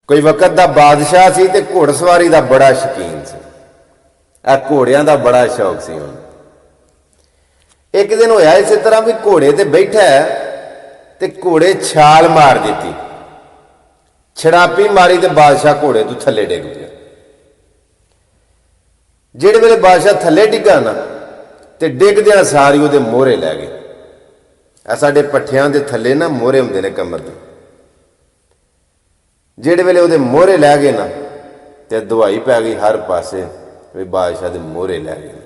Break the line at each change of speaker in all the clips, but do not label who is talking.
कोई वक्त का बादशाह सी ते घोड़सवारी का बड़ा शौकीन सी। घोड़िया का बड़ा शौक सी उन्हें। एक दिन होया इस तरह भी घोड़े ते बैठा है ते घोड़े छाल मार दी, छड़ापी मारी ते बादशाह घोड़े तो थले डिग गया। जिहड़े वेले बादशाह थले डिगा ना ते डिगदियां सारी उहदे मोहरे लै गए। साडे पट्ठियां दे थले ना मोहरे हुंदे ने कमर दे, जिहड़े वेले उहदे मोहरे लै गए ना ते दुहाई पै गई हर पासे भी बादशाह दे मोहरे लै गए।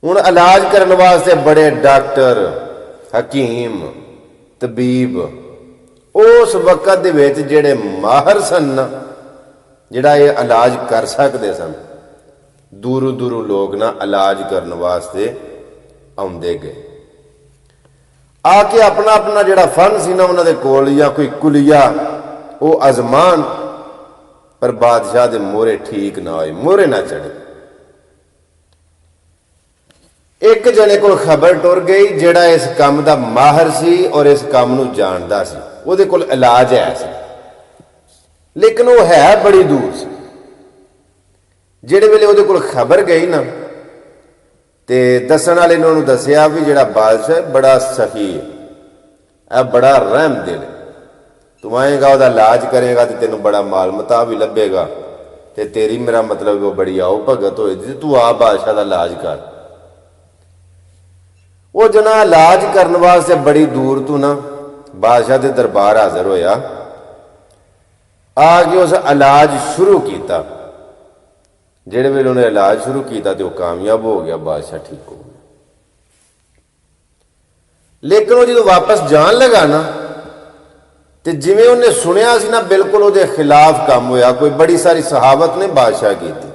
हुण इलाज करने वास्ते बड़े डॉक्टर, हकीम, तबीब उस वक्त दे विच जिहड़े माहर सन ना, जिहड़ा ये इलाज कर सकते सन, दूरों दूरों लोग ना इलाज करने वास्ते आउंदे गए। आके अपना अपना जिहड़ा फन सी ना उन्हां दे कोल या कोई कुलिया वो आजमान, पर बादशाह दे मोहरे ठीक ना होए, मोहरे ना चढ़े। एक जने को खबर टुर गई जिहड़ा इस काम दा माहिर सी और इस काम नूं जानदा सी, उहदे कोल इलाज है सी, लेकिन वो है बड़ी दूर सी। जिहड़े वेले उहदे कोल खबर गई ना ते दस्सण वाले ने उहनूं दस्सिया भी जिहड़ा बादशाह बड़ा सही है, बड़ा रहम दिल है, तू आएगा वह इलाज करेगा तो तेन बड़ा माल मता भी लभेगा ते तेरी मेरा मतलब वो बड़ी आओ भगत होए, तू आ बादशाह का इलाज कर। वो जना इलाज करने वास्ते बड़ी दूर तू ना बादशाह के दरबार हाजिर होया, आके उस इलाज शुरू किया। जिहड़े वेले उन्हें इलाज शुरू किया तो कामयाब हो गया, बादशाह ठीक हो गया। लेकिन वो जो वापस जान लगा ना तो जिवें उन्हें सुनिया सी ना बिल्कुल उसके खिलाफ काम होया। कोई बड़ी सारी सहावत ने बादशाह की थी,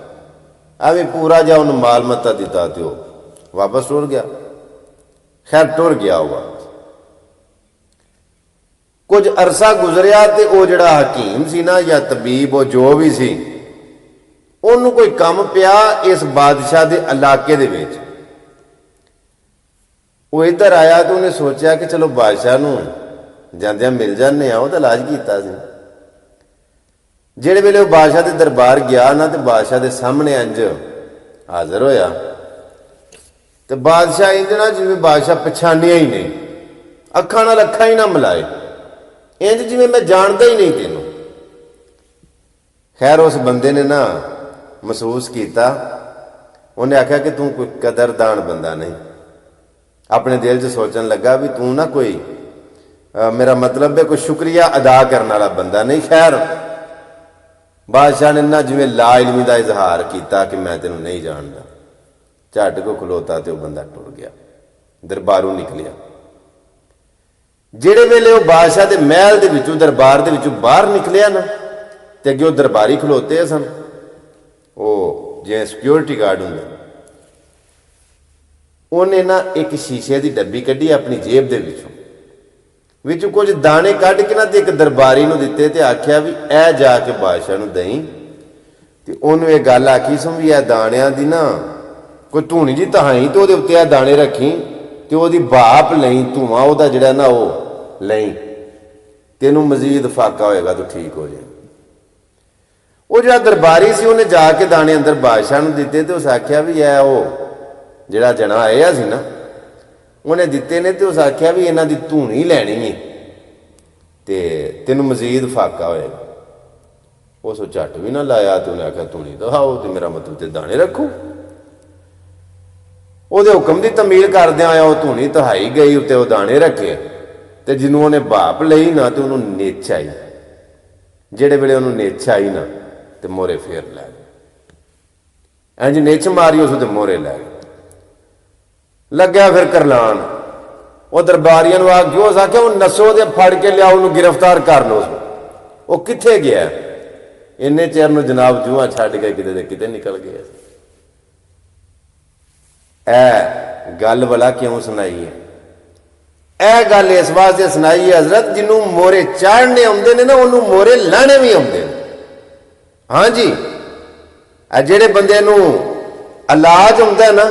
एवं पूरा जा उन्हें माल मत्ता दिता तो वापस टुर गया। खैर टुर गया हुआ, कुछ अरसा गुजरिया तो वह जड़ा हकीम सी ना या तबीब वो जो भी सी, उन्होंने कोई काम पिया इस बादशाह के इलाके दे विच। वो इधर आया तो उन्हें सोचा कि चलो बादशाह नूं जांदियां मिल जाने, वो तो इलाज किया सी। जिहड़े वेले बादशाह के दरबार गया ना तो बादशाह के सामने अंज हाजिर होया तो बादशाह इंज ना जिवें बादशाह पछाणिया ही नहीं, अखां नाल अखां ही ना मिलाए, इंज जिवें मैं जानदा ही नहीं तेनों। खैर उस बंदे ने ना महसूस किया, उन्हें आख्या कि तू कोई कदरदान बंदा नहीं। अपने दिल च सोचन लगा भी तू ना कोई मेरा मतलब है कोई शुक्रिया अदा करने वाला बंदा नहीं। खैर बादशाह ने ना जिवें ला इलमी का इजहार किया कि मैं तेनों नहीं जानता, झट को खलोता तो वह बंदा टुर गया, दरबारों निकलिया। जिहड़े वेले वो बादशाह के महल के विचों दरबार के विचों बाहर निकलिया ना तो अगे वो दरबारी खलोते सन, वो जिवें सिक्योरिटी गार्ड होंगे। उन्हें ना एक शीशे की डब्बी कढ़ी अपनी जेब के विचों कुछ दाने कढ़ के ना तो एक दरबारी नूं दिते ते आख्या भी ए जाके बादशाह नूं दई ते उन्होंने ये गल आखी सो भी ए दाणियां दी ना कोई धूनी जी तहाई तो उहदे उत्ते दाने रखी ते ओहदी भाप लई, धुआं ओहदा जिहड़ा ना वो लई, तेनों मजीद फाका होएगा तो ठीक हो जाए। वो जो दरबारी सी उन्हें जाके दाने अंदर बादशाह नूं दिते ते उस आख्या भी है वो जिहड़ा जना आया सी ना उन्हें दिते ने, तो उस आख्या भी इन्हां दी धूनी लैनी है ते तेनों मजीद फाका होएगा। उस झट भी ना लाया तो उन्हें आख्या धूनी दखाओ तो मेरा मतलब ते दाने रखो। ਉਹਦੇ हुक्म की तमील करद्या आया वो धूनी तहाई गई, उत्ते वो दाने रखे तो जिन्हों उन्हें भाप लई ना तो उन्होंने निच आई। जिहड़े वेले उन्होंने निच आई ना तो मोहरे फेर लै गए, इंज निच मारी उस मोहरे लै गए। लग्या फिर करलान, वो दरबारियों आ गया, उस आख्या वो नसो दे फड़ के लिया, उन्होंने गिरफ्तार कर लो। वो कित्थे गया? इन्ने चेर नूं जनाब जूहा छड्ड के किते किते निकल गया। गल भला क्यों सुनाई है? यह गल इस वास्ते सुनाई है हजरत, जिन्हों मोहरे चाढ़ने आउंदे ने ना उन्होंने मोहरे लाने भी आउंदे ने। हाँ जी, जिहड़े बंदे नूं इलाज आउंदा ना,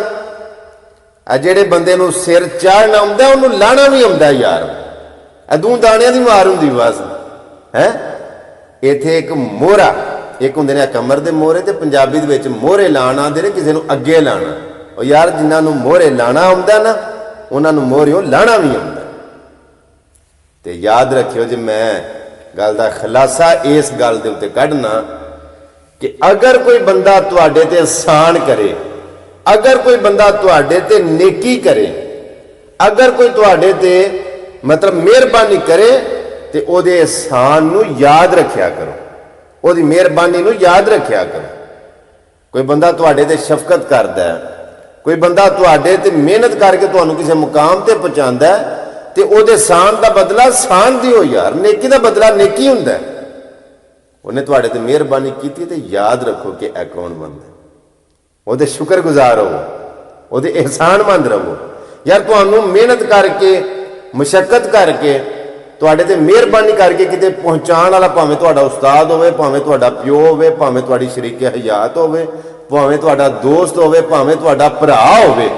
जिहड़े बंदे नूं सिर चाढ़ना आउंदा उन्होंने लाना भी आउंदा यार। दूं दाणियां दी मार हुंदी बस है। ਇੱਥੇ ਇੱਕ ਮੋਹਰਾ, ਇੱਕ ਹੁੰਦੇ ਨੇ ਕਮਰ ਦੇ ਮੋਹਰੇ, ਤੇ ਪੰਜਾਬੀ ਦੇ ਵਿੱਚ ਮੋਹਰੇ ਲਾਣ ਆਉਂਦੇ ਨੇ ਕਿਸੇ ਨੂੰ ਅੱਗੇ ਲਾਣਾ। ਉਹ ਯਾਰ ਜਿਨ੍ਹਾਂ ਨੂੰ ਮੋਹਰੇ ਲਾਣਾ ਆਉਂਦਾ ਨਾ, ਉਹਨਾਂ ਨੂੰ ਮੋਹਰਿਓਂ ਲਾਣਾ ਵੀ ਆਉਂਦਾ। ਤੇ ਯਾਦ ਰੱਖਿਓ, ਜੇ ਮੈਂ ਗੱਲ ਦਾ ਖੁਲਾਸਾ ਇਸ ਗੱਲ ਦੇ ਉੱਤੇ ਕੱਢਣਾ ਕਿ ਅਗਰ ਕੋਈ ਬੰਦਾ ਤੁਹਾਡੇ ਤੇ ਅਹਿਸਾਨ ਕਰੇ, ਅਗਰ ਕੋਈ ਬੰਦਾ ਤੁਹਾਡੇ ਤੇ ਨੇਕੀ ਕਰੇ, ਅਗਰ ਕੋਈ ਤੁਹਾਡੇ ਤੇ ਮਤਲਬ ਮਿਹਰਬਾਨੀ ਕਰੇ, ਤੇ ਉਹਦੇ ਅਹਿਸਾਨ ਨੂੰ ਯਾਦ ਰੱਖਿਆ ਕਰੋ, ਉਹਦੀ ਮਿਹਰਬਾਨੀ ਨੂੰ ਯਾਦ ਰੱਖਿਆ ਕਰੋ। ਕੋਈ ਬੰਦਾ ਤੁਹਾਡੇ ਤੇ ਸ਼ਫਕਤ ਕਰਦਾ ਹੈ, ਕੋਈ ਬੰਦਾ ਤੁਹਾਡੇ ਤੇ ਮਿਹਨਤ ਕਰਕੇ ਤੁਹਾਨੂੰ ਕਿਸੇ ਮੁਕਾਮ ਤੇ ਪਹੁੰਚਾਉਂਦਾ ਹੈ, ਤੇ ਉਹਦੇ ਅਹਿਸਾਨ ਦਾ ਬਦਲਾ ਅਹਿਸਾਨ ਦਿਓ ਯਾਰ। ਨੇਕੀ ਦਾ ਬਦਲਾ ਨੇਕੀ ਹੁੰਦਾ ਹੈ। ਉਹਨੇ ਤੁਹਾਡੇ ਤੇ ਮਿਹਰਬਾਨੀ ਕੀਤੀ ਤੇ ਯਾਦ ਰੱਖੋ ਕਿ ਇਹ ਕੌਣ ਬੰਦਾ, ਉਹਦੇ ਸ਼ੁਕਰਗੁਜ਼ਾਰ ਹੋ, ਉਹਦੇ ਅਹਿਸਾਨਮੰਦ ਰਹੋ। ਯਾਰ ਤੁਹਾਨੂੰ ਮਿਹਨਤ ਕਰਕੇ, ਮੁਸ਼ੱਕਤ ਕਰਕੇ, ਤੁਹਾਡੇ ਤੇ ਮਿਹਰਬਾਨੀ ਕਰਕੇ ਕਿਤੇ ਪਹੁੰਚਾਉਣ ਵਾਲਾ, ਭਾਵੇਂ ਤੁਹਾਡਾ ਉਸਤਾਦ ਹੋਵੇ, ਭਾਵੇਂ ਤੁਹਾਡਾ ਪਿਓ ਹੋਵੇ, ਭਾਵੇਂ ਤੁਹਾਡੀ ਸ਼ਰੀਕੇ ਹਯਾਤ ਹੋਵੇ, ਭਾਵੇਂ ਤੁਹਾਡਾ ਦੋਸਤ ਹੋਵੇ, ਭਾਵੇਂ ਤੁਹਾਡਾ ਭਰਾ ਹੋਵੇ,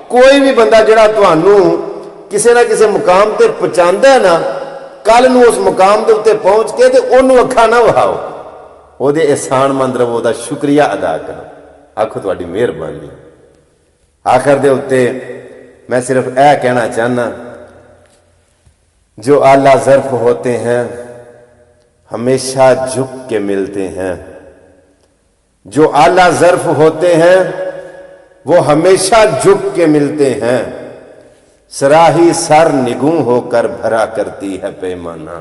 ਕੋਈ ਵੀ ਬੰਦਾ ਜਿਹੜਾ ਤੁਹਾਨੂੰ ਕਿਸੇ ਨਾ ਕਿਸੇ ਮੁਕਾਮ ਤੇ ਪਹੁੰਚਾਉਂਦਾ ਨਾ, ਕੱਲ ਨੂੰ ਉਸ ਮੁਕਾਮ ਦੇ ਉੱਤੇ ਪਹੁੰਚ ਕੇ ਤੇ ਉਹਨੂੰ ਅੱਖਾਂ ਨਾ ਵਹਾਓ, ਉਹਦੇ ਅਹਿਸਾਨਮੰਦ ਰਹੋ, ਉਹਦਾ ਸ਼ੁਕਰੀਆ ਅਦਾ ਕਰੋ। ਆਖੋ ਤੁਹਾਡੀ ਮਿਹਰਬਾਨੀ। ਆਖਰ ਦੇ ਉੱਤੇ मैं सिर्फ यह कहना चाहना, जो आला ज़र्फ़ होते हैं हमेशा झुक के मिलते हैं, जो आला ज़र्फ़ होते हैं वो हमेशा झुक के मिलते हैं, सराही सर निगूं होकर भरा करती है पैमाना।